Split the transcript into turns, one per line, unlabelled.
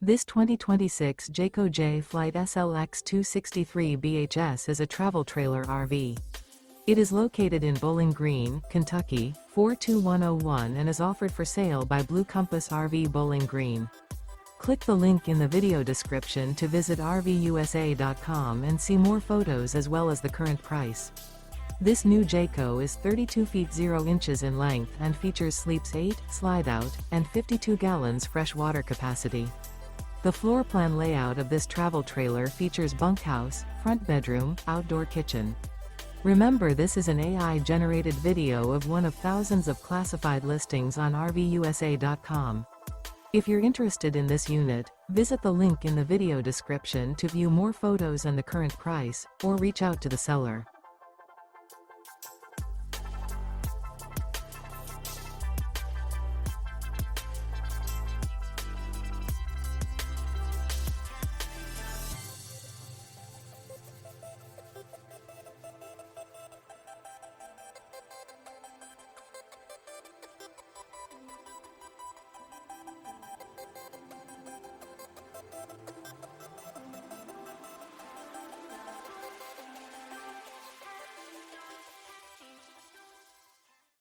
This 2026 Jayco Jay Flight SLX 263 BHS is a travel trailer RV. It is located in Bowling Green, Kentucky, 42101 and is offered for sale by Blue Compass RV Bowling Green. Click the link in the video description to visit RVUSA.com and see more photos as well as the current price. This new Jayco is 32 feet 0 inches in length and features sleeps 8, slide-out, and 52 gallons fresh water capacity. The floor plan layout of this travel trailer features bunkhouse, front bedroom, outdoor kitchen. Remember, this is an AI-generated video of one of thousands of classified listings on RVUSA.com. If you're interested in this unit, visit the link in the video description to view more photos and the current price, or reach out to the seller.